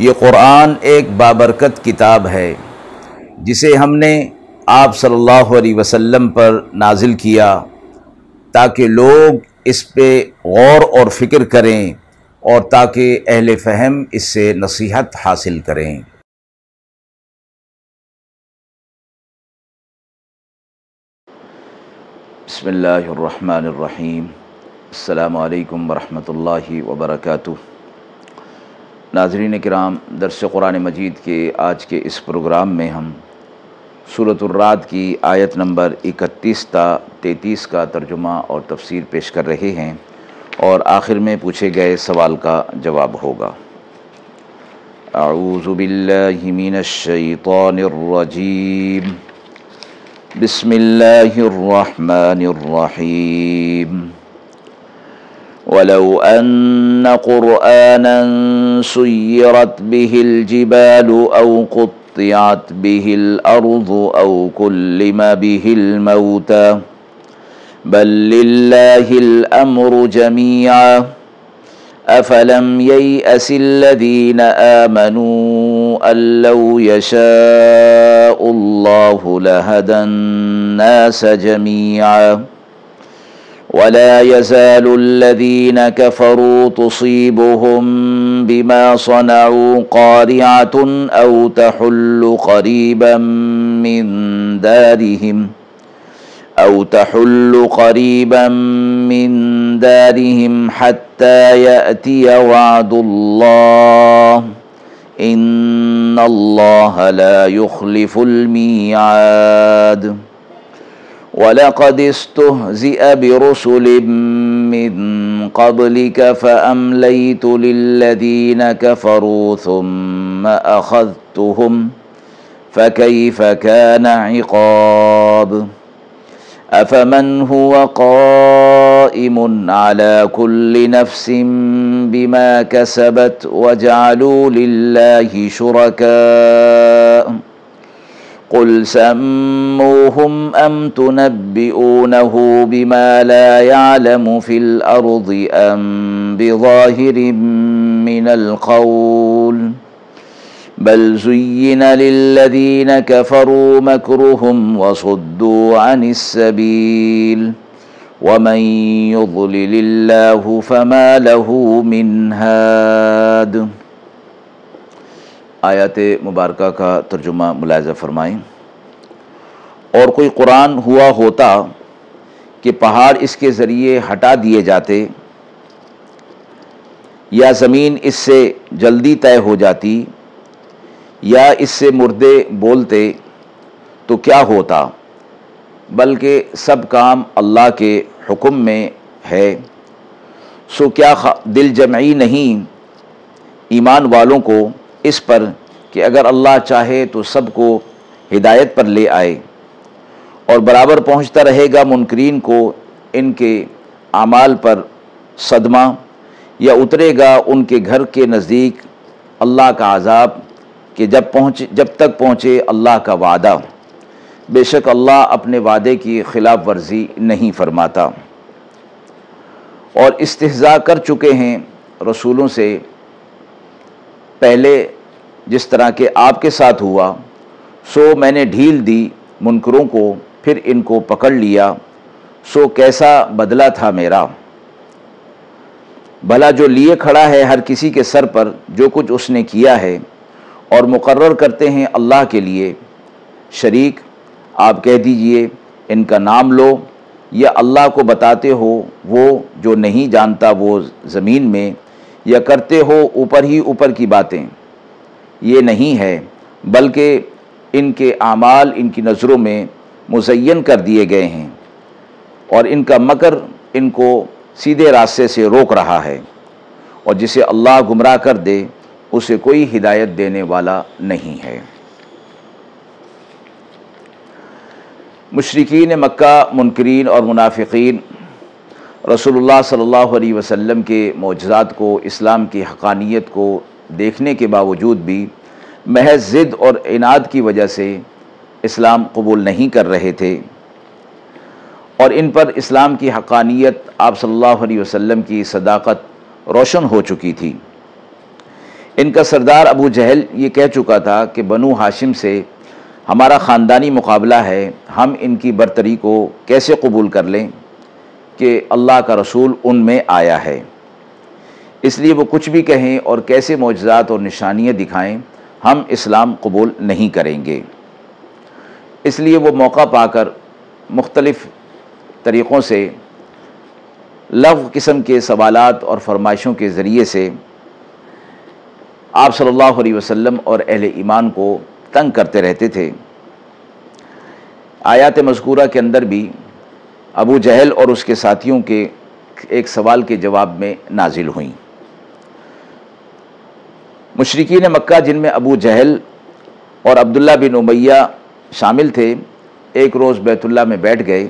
یہ قرآن ایک بابرکت کتاب ہے جسے ہم نے آپ صلی اللہ علیہ وسلم پر نازل کیا تاکہ لوگ اس پہ غور اور فکر کریں اور تاکہ اہل فہم اس سے نصیحت حاصل کریں۔ بسم اللہ الرحمن الرحیم۔ السلام علیکم ورحمۃ اللہ وبرکاتہ۔ ناظرین کرام، درس قرآن مجید کے آج کے اس پروگرام میں ہم سورۃ الرعد کی آیت نمبر 31 تا 33 کا ترجمہ اور تفسیر پیش کر رہے ہیں اور آخر میں پوچھے گئے سوال کا جواب ہوگا۔ اعوذ باللہ من الشیطان الرجیم، بسم اللہ الرحمن الرحیم۔ وَلَوْ أَنَّ قُرْآنًا سُيِّرَتْ بِهِ الْجِبَالُ أَوْ قُطِّعَتْ بِهِ الْأَرْضُ أَوْ كُلِّمَ بِهِ الْمَوْتَى بَل لِّلَّهِ الْأَمْرُ جَمِيعًا أَفَلَمْ يَيْأَسِ الَّذِينَ آمَنُوا أَن لَّوْ يَشَاءُ اللَّهُ لَهَدَى النَّاسَ جَمِيعًا وَلَا يَزَالُ الَّذِينَ كَفَرُوا تُصِيبُهُم بِمَا صَنَعُوا قَارِعَةٌ أَوْ تَحُلُّ قَرِيبًا مِّن دَارِهِمْ حَتَّى يَأْتِيَ وَعْدُ اللَّهِ إِنَّ اللَّهَ لَا يُخْلِفُ الْمِيعَادَ۔ وَلَقَدِ اسْتُهْزِئَ بِرُسُلٍ مِّن قَبْلِكَ فَأَمْلَيْتُ لِلَّذِينَ كَفَرُوا ثُمَّ أَخَذْتُهُمْ فَكَيْفَ كَانَ عِقَابِ۔ أَفَمَنْ هُوَ قَائِمٌ عَلَى كُلِّ نَفْسٍ بِمَا كَسَبَتْ وَجَعَلُوا لِلَّهِ شُرَكَاءَ قُلْ سَمُّوهُمْ أَمْ تُنَبِّئُونَهُ بِمَا لَا يَعْلَمُ فِي الْأَرْضِ أَمْ بِظَاهِرٍ مِّنَ الْقَوْلِ بَلْ زُيِّنَ لِلَّذِينَ كَفَرُوا مَكْرُهُمْ وَصُدُّوا عَنِ السَّبِيلِ وَمَن يُضْلِلِ اللَّهُ فَمَا لَهُ مِنْ هَادٍ۔ آیات مبارکہ کا ترجمہ ملاحظہ فرمائیں۔ اور کوئی قرآن ہوا ہوتا کہ پہاڑ اس کے ذریعے ہٹا دیے جاتے یا زمین اس سے جلدی طے ہو جاتی یا اس سے مردے بولتے تو کیا ہوتا، بلکہ سب کام اللہ کے حکم میں ہے۔ سو کیا دل جمعی نہیں ایمان والوں کو اس پر کہ اگر اللہ چاہے تو سب کو ہدایت پر لے آئے، اور برابر پہنچتا رہے گا منکرین کو ان کے اعمال پر صدمہ، یا اترے گا ان کے گھر کے نزدیک اللہ کا عذاب کہ جب تک پہنچے اللہ کا وعدہ، بے شک اللہ اپنے وعدے کی خلاف ورزی نہیں فرماتا۔ اور استہزاء کر چکے ہیں رسولوں سے پہلے جس طرح کہ آپ کے ساتھ ہوا، سو میں نے ڈھیل دی منکروں کو، پھر ان کو پکڑ لیا، سو کیسا بدلہ تھا میرا۔ بھلا جو لیے کھڑا ہے ہر کسی کے سر پر جو کچھ اس نے کیا ہے، اور مقرر کرتے ہیں اللہ کے لیے شریک، آپ کہہ دیجئے ان کا نام لو یا اللہ کو بتاتے ہو وہ جو نہیں جانتا وہ زمین میں، یا کرتے ہو اوپر ہی اوپر کی باتیں، یہ نہیں ہے بلکہ ان کے اعمال ان کی نظروں میں مزین کر دیے گئے ہیں، اور ان کا مکر ان کو سیدھے راستے سے روک رہا ہے، اور جسے اللہ گمراہ کر دے اسے کوئی ہدایت دینے والا نہیں ہے۔ مشرکین مکہ، منکرین اور منافقین رسول اللہ صلی اللہ علیہ وسلم کے معجزات کو، اسلام کی حقانیت کو دیکھنے کے باوجود بھی محض ضد اور عناد کی وجہ سے اسلام قبول نہیں کر رہے تھے، اور ان پر اسلام کی حقانیت، آپ صلی اللہ علیہ وسلم کی صداقت روشن ہو چکی تھی۔ ان کا سردار ابو جہل یہ کہہ چکا تھا کہ بنو ہاشم سے ہمارا خاندانی مقابلہ ہے، ہم ان کی برتری کو کیسے قبول کر لیں کہ اللہ کا رسول ان میں آیا ہے، اس لیے وہ کچھ بھی کہیں اور کیسے معجزات اور نشانیاں دکھائیں، ہم اسلام قبول نہیں کریں گے۔ اس لیے وہ موقع پا کر مختلف طریقوں سے لغو قسم کے سوالات اور فرمائشوں کے ذریعے سے آپ صلی اللہ علیہ وسلم اور اہل ایمان کو تنگ کرتے رہتے تھے۔ آیات مذکورہ کے اندر بھی ابو جہل اور اس کے ساتھیوں کے ایک سوال کے جواب میں نازل ہوئیں۔ مشرکین مکہ جن میں ابو جہل اور عبداللہ بن امیہ شامل تھے، ایک روز بیت اللہ میں بیٹھ گئے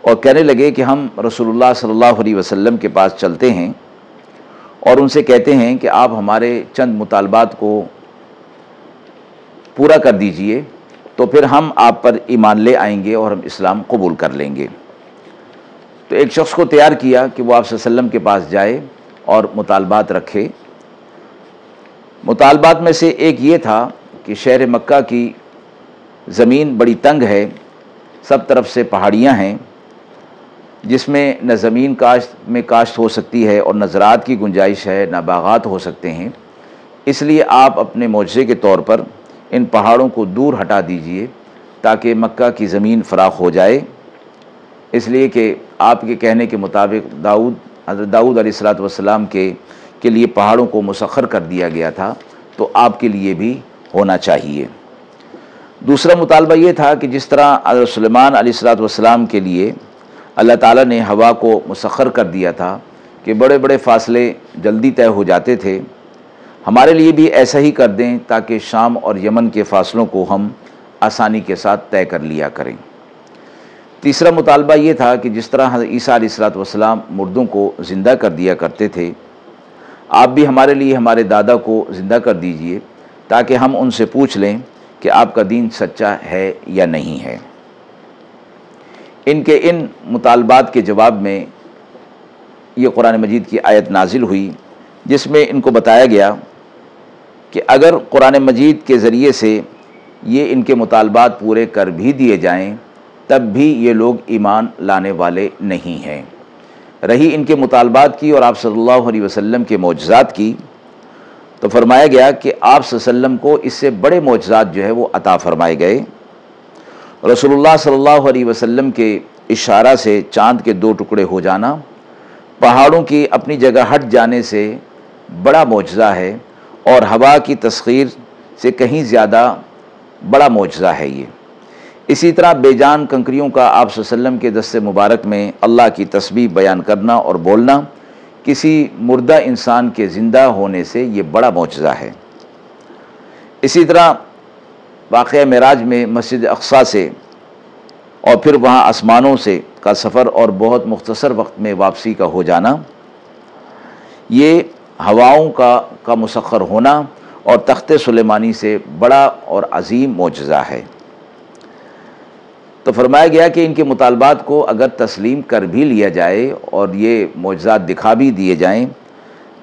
اور کہنے لگے کہ ہم رسول اللہ صلی اللہ علیہ وسلم کے پاس چلتے ہیں اور ان سے کہتے ہیں کہ آپ ہمارے چند مطالبات کو پورا کر دیجئے، تو پھر ہم آپ پر ایمان لے آئیں گے اور ہم اسلام قبول کر لیں گے۔ تو ایک شخص کو تیار کیا کہ وہ آپ صلی اللہ علیہ وسلم کے پاس جائے اور مطالبات رکھے۔ مطالبات میں سے ایک یہ تھا کہ شہر مکہ کی زمین بڑی تنگ ہے، سب طرف سے پہاڑیاں ہیں، جس میں نہ زمین کاشت ہو سکتی ہے اور نہ زراعت کی گنجائش ہے، نہ باغات ہو سکتے ہیں، اس لیے آپ اپنے معجزے کے طور پر ان پہاڑوں کو دور ہٹا دیجئے تاکہ مکہ کی زمین فراخ ہو جائے، اس لیے کہ آپ کے کہنے کے مطابق حضرت داؤد علیہ السلام کے لیے پہاڑوں کو مسخر کر دیا گیا تھا، تو آپ کے لیے بھی ہونا چاہیے۔ دوسرا مطالبہ یہ تھا کہ جس طرح حضرت سلیمان علیہ السلام کے لیے اللہ تعالیٰ نے ہوا کو مسخر کر دیا تھا کہ بڑے بڑے فاصلے جلدی طے ہو جاتے تھے، ہمارے لیے بھی ایسا ہی کر دیں تاکہ شام اور یمن کے فاصلوں کو ہم آسانی کے ساتھ طے کر لیا کریں۔ تیسرا مطالبہ یہ تھا کہ جس طرح حضرت عیسیٰ علیہ السلام مردوں کو زندہ کر دیا کرتے تھے، آپ بھی ہمارے لیے ہمارے دادا کو زندہ کر دیجئے تاکہ ہم ان سے پوچھ لیں کہ آپ کا دین سچا ہے یا نہیں ہے۔ ان کے ان مطالبات کے جواب میں یہ قرآن مجید کی آیت نازل ہوئی، جس میں ان کو بتایا گیا کہ اگر قرآن مجید کے ذریعے سے یہ ان کے مطالبات پورے کر بھی دیے جائیں تب بھی یہ لوگ ایمان لانے والے نہیں ہیں۔ رہی ان کے مطالبات کی اور آپ صلی اللہ علیہ وسلم کے معجزات کی، تو فرمایا گیا کہ آپ صلی اللہ علیہ وسلم کو اس سے بڑے معجزات جو ہے وہ عطا فرمائے گئے۔ رسول اللہ صلی اللہ علیہ وسلم کے اشارہ سے چاند کے 2 ٹکڑے ہو جانا، پہاڑوں کی اپنی جگہ ہٹ جانے سے بڑا معجزہ ہے، اور ہوا کی تسخیر سے کہیں زیادہ بڑا معجزہ ہے یہ۔ اسی طرح بے جان کنکریوں کا آپ صلی اللہ علیہ وسلم کے دست مبارک میں اللہ کی تسبیح بیان کرنا اور بولنا، کسی مردہ انسان کے زندہ ہونے سے یہ بڑا معجزہ ہے۔ اسی طرح واقعہ معراج میں مسجد اقصیٰ سے اور پھر وہاں آسمانوں سے کا سفر اور بہت مختصر وقت میں واپسی کا ہو جانا، یہ ہواؤں کا مسخر ہونا اور تخت سلیمانی سے بڑا اور عظیم معجزہ ہے۔ تو فرمایا گیا کہ ان کے مطالبات کو اگر تسلیم کر بھی لیا جائے اور یہ معجزات دکھا بھی دیے جائیں،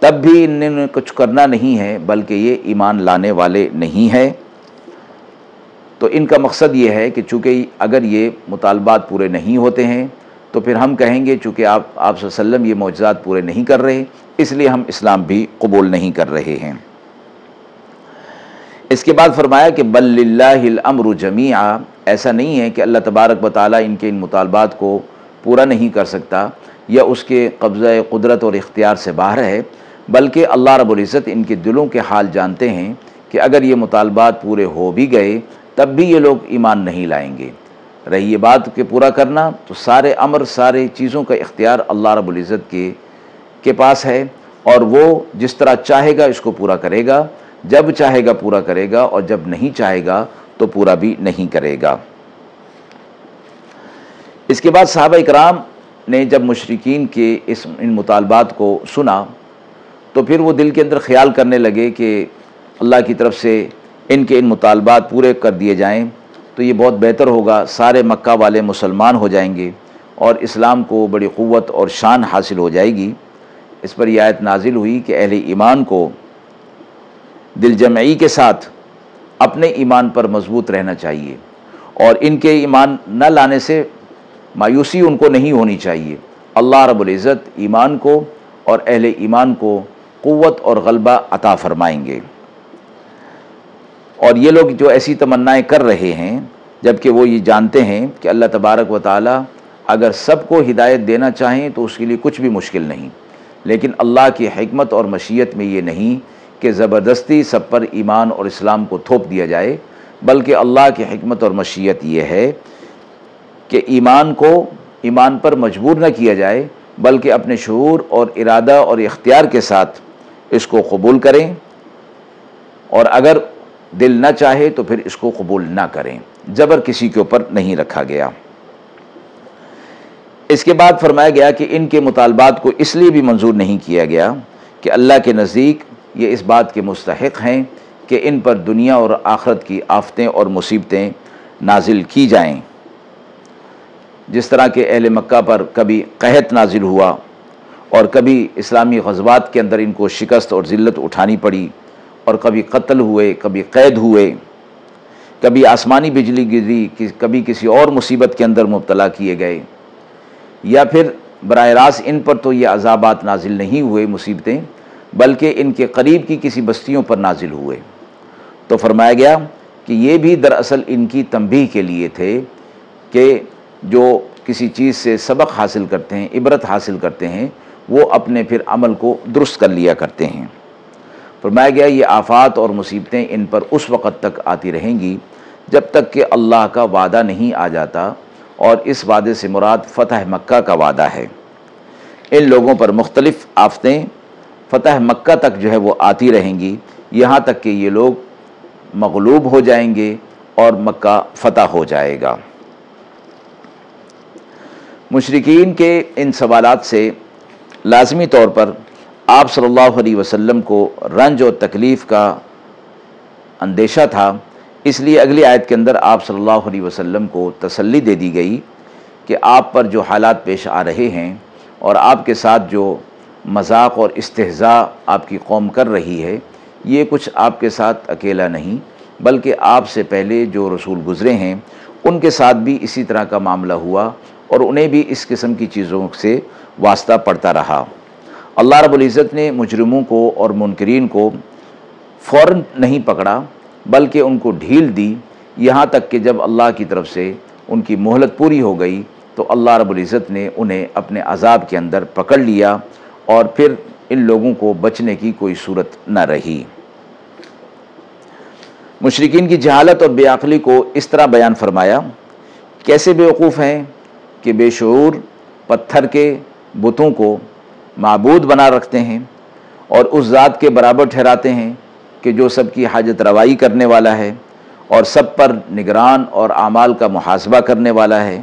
تب بھی انہوں نے کچھ کرنا نہیں ہے، بلکہ یہ ایمان لانے والے نہیں ہیں۔ تو ان کا مقصد یہ ہے کہ چونکہ اگر یہ مطالبات پورے نہیں ہوتے ہیں تو پھر ہم کہیں گے چونکہ آپ صلی اللہ علیہ وسلم یہ معجزات پورے نہیں کر رہے، اس لیے ہم اسلام بھی قبول نہیں کر رہے ہیں۔ اس کے بعد فرمایا کہ بل للہ الامر جمیعا، ایسا نہیں ہے کہ اللہ تبارک و تعالیٰ ان کے ان مطالبات کو پورا نہیں کر سکتا یا اس کے قبضہ قدرت اور اختیار سے باہر ہے، بلکہ اللہ رب العزت ان کے دلوں کے حال جانتے ہیں کہ اگر یہ مطالبات پورے ہو بھی گئے تب بھی یہ لوگ ایمان نہیں لائیں گے۔ رہی یہ بات کہ پورا کرنا، تو سارے امر، سارے چیزوں کا اختیار اللہ رب العزت کے پاس ہے، اور وہ جس طرح چاہے گا اس کو پورا کرے گا، جب چاہے گا پورا کرے گا، اور جب نہیں چاہے گا تو پورا بھی نہیں کرے گا۔ اس کے بعد صحابہ اکرام نے جب مشرکین کے ان مطالبات کو سنا تو پھر وہ دل کے اندر خیال کرنے لگے کہ اللہ کی طرف سے ان کے ان مطالبات پورے کر دیے جائیں تو یہ بہت بہتر ہوگا، سارے مکہ والے مسلمان ہو جائیں گے اور اسلام کو بڑی قوت اور شان حاصل ہو جائے گی۔ اس پر یہ آیت نازل ہوئی کہ اہل ایمان کو دل جمعی کے ساتھ اپنے ایمان پر مضبوط رہنا چاہیے، اور ان کے ایمان نہ لانے سے مایوسی ان کو نہیں ہونی چاہیے۔ اللہ رب العزت ایمان کو اور اہل ایمان کو قوت اور غلبہ عطا فرمائیں گے۔ اور یہ لوگ جو ایسی تمنائیں کر رہے ہیں، جبکہ وہ یہ جانتے ہیں کہ اللہ تبارک و تعالی اگر سب کو ہدایت دینا چاہیں تو اس کے لیے کچھ بھی مشکل نہیں، لیکن اللہ کی حکمت اور مشیت میں یہ نہیں کہ زبردستی سب پر ایمان اور اسلام کو تھوپ دیا جائے، بلکہ اللہ کی حکمت اور مشیت یہ ہے کہ ایمان کو ایمان پر مجبور نہ کیا جائے، بلکہ اپنے شعور اور ارادہ اور اختیار کے ساتھ اس کو قبول کریں، اور اگر دل نہ چاہے تو پھر اس کو قبول نہ کریں۔ جبر کسی کے اوپر نہیں رکھا گیا۔ اس کے بعد فرمایا گیا کہ ان کے مطالبات کو اس لیے بھی منظور نہیں کیا گیا کہ اللہ کے نزدیک یہ اس بات کے مستحق ہیں کہ ان پر دنیا اور آخرت کی آفتیں اور مصیبتیں نازل کی جائیں، جس طرح کہ اہل مکہ پر کبھی قحط نازل ہوا، اور کبھی اسلامی غزوات کے اندر ان کو شکست اور ذلت اٹھانی پڑی، اور کبھی قتل ہوئے، کبھی قید ہوئے، کبھی آسمانی بجلی گری، کبھی کسی اور مصیبت کے اندر مبتلا کیے گئے، یا پھر براہ راست ان پر تو یہ عذابات نازل نہیں ہوئے مصیبتیں، بلکہ ان کے قریب کی کسی بستیوں پر نازل ہوئے۔ تو فرمایا گیا کہ یہ بھی دراصل ان کی تنبیہ کے لیے تھے کہ جو کسی چیز سے سبق حاصل کرتے ہیں، عبرت حاصل کرتے ہیں، وہ اپنے پھر عمل کو درست کر لیا کرتے ہیں۔ فرمایا گیا یہ آفات اور مصیبتیں ان پر اس وقت تک آتی رہیں گی جب تک کہ اللہ کا وعدہ نہیں آ جاتا، اور اس وعدے سے مراد فتح مکہ کا وعدہ ہے۔ ان لوگوں پر مختلف آفتیں فتح مکہ تک جو ہے وہ آتی رہیں گی، یہاں تک کہ یہ لوگ مغلوب ہو جائیں گے اور مکہ فتح ہو جائے گا۔ مشرکین کے ان سوالات سے لازمی طور پر آپ صلی اللہ علیہ وسلم کو رنج اور تکلیف کا اندیشہ تھا، اس لیے اگلی آیت کے اندر آپ صلی اللہ علیہ وسلم کو تسلی دے دی گئی کہ آپ پر جو حالات پیش آ رہے ہیں اور آپ کے ساتھ جو مذاق اور استہزاء آپ کی قوم کر رہی ہے، یہ کچھ آپ کے ساتھ اکیلا نہیں، بلکہ آپ سے پہلے جو رسول گزرے ہیں ان کے ساتھ بھی اسی طرح کا معاملہ ہوا، اور انہیں بھی اس قسم کی چیزوں سے واسطہ پڑتا رہا۔ اللہ رب العزت نے مجرموں کو اور منکرین کو فوراً نہیں پکڑا، بلکہ ان کو ڈھیل دی، یہاں تک کہ جب اللہ کی طرف سے ان کی مہلت پوری ہو گئی تو اللہ رب العزت نے انہیں اپنے عذاب کے اندر پکڑ لیا، اور پھر ان لوگوں کو بچنے کی کوئی صورت نہ رہی۔ مشرکین کی جہالت اور بے عقلی کو اس طرح بیان فرمایا، کیسے بیوقوف ہیں کہ بے شعور پتھر کے بتوں کو معبود بنا رکھتے ہیں، اور اس ذات کے برابر ٹھہراتے ہیں کہ جو سب کی حاجت روائی کرنے والا ہے، اور سب پر نگران اور اعمال کا محاسبہ کرنے والا ہے۔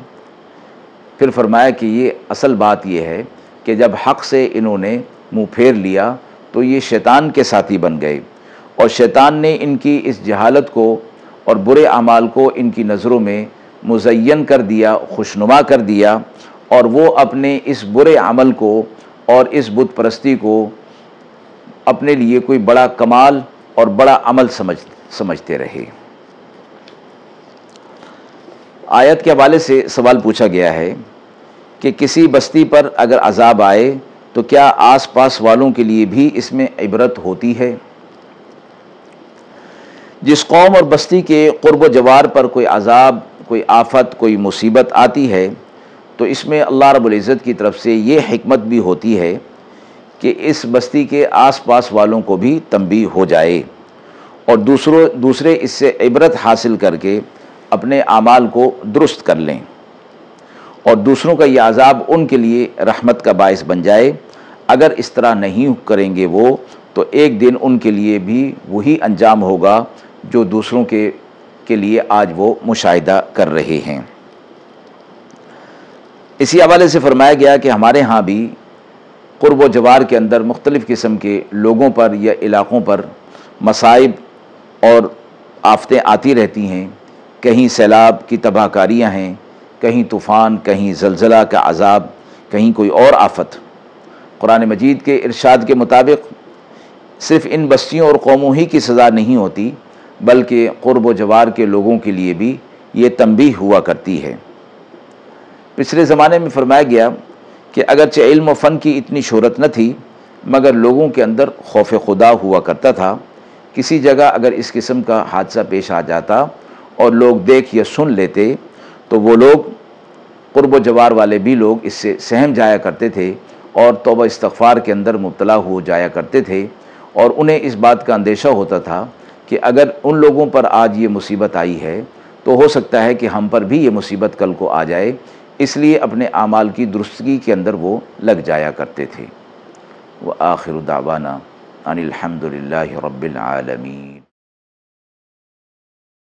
پھر فرمایا کہ یہ اصل بات یہ ہے کہ جب حق سے انہوں نے منہ پھیر لیا تو یہ شیطان کے ساتھی بن گئے، اور شیطان نے ان کی اس جہالت کو اور برے اعمال کو ان کی نظروں میں مزین کر دیا، خوشنما کر دیا، اور وہ اپنے اس برے عمل کو اور اس بت پرستی کو اپنے لیے کوئی بڑا کمال اور بڑا عمل سمجھتے رہے۔ آیت کے حوالے سے سوال پوچھا گیا ہے کہ کسی بستی پر اگر عذاب آئے تو کیا آس پاس والوں کے لیے بھی اس میں عبرت ہوتی ہے؟ جس قوم اور بستی کے قرب و جوار پر کوئی عذاب، کوئی آفت، کوئی مصیبت آتی ہے تو اس میں اللہ رب العزت کی طرف سے یہ حکمت بھی ہوتی ہے کہ اس بستی کے آس پاس والوں کو بھی تنبیہ ہو جائے، اور دوسرے اس سے عبرت حاصل کر کے اپنے اعمال کو درست کر لیں، اور دوسروں کا یہ عذاب ان کے لیے رحمت کا باعث بن جائے۔ اگر اس طرح نہیں کریں گے وہ تو ایک دن ان کے لیے بھی وہی انجام ہوگا جو دوسروں کے لیے آج وہ مشاہدہ کر رہے ہیں۔ اسی حوالے سے فرمایا گیا کہ ہمارے ہاں بھی قرب و جوار کے اندر مختلف قسم کے لوگوں پر یا علاقوں پر مصائب اور آفتیں آتی رہتی ہیں، کہیں سیلاب کی تباہ کاریاں ہیں، کہیں طوفان، کہیں زلزلہ کا عذاب، کہیں کوئی اور آفت۔ قرآن مجید کے ارشاد کے مطابق صرف ان بستیوں اور قوموں ہی کی سزا نہیں ہوتی بلکہ قرب و جوار کے لوگوں کے لیے بھی یہ تنبیہ ہوا کرتی ہے۔ پچھلے زمانے میں فرمایا گیا کہ اگرچہ علم و فن کی اتنی شہرت نہ تھی مگر لوگوں کے اندر خوف خدا ہوا کرتا تھا۔ کسی جگہ اگر اس قسم کا حادثہ پیش آ جاتا اور لوگ دیکھ یا سن لیتے تو وہ لوگ قرب و جوار والے بھی لوگ اس سے سہم جایا کرتے تھے اور توبہ استغفار کے اندر مبتلا ہو جایا کرتے تھے، اور انہیں اس بات کا اندیشہ ہوتا تھا کہ اگر ان لوگوں پر آج یہ مصیبت آئی ہے تو ہو سکتا ہے کہ ہم پر بھی یہ مصیبت کل کو آ جائے، اس لیے اپنے اعمال کی درستگی کے اندر وہ لگ جایا کرتے تھے۔ وآخر دعوانا ان الحمد للہ رب العالمین۔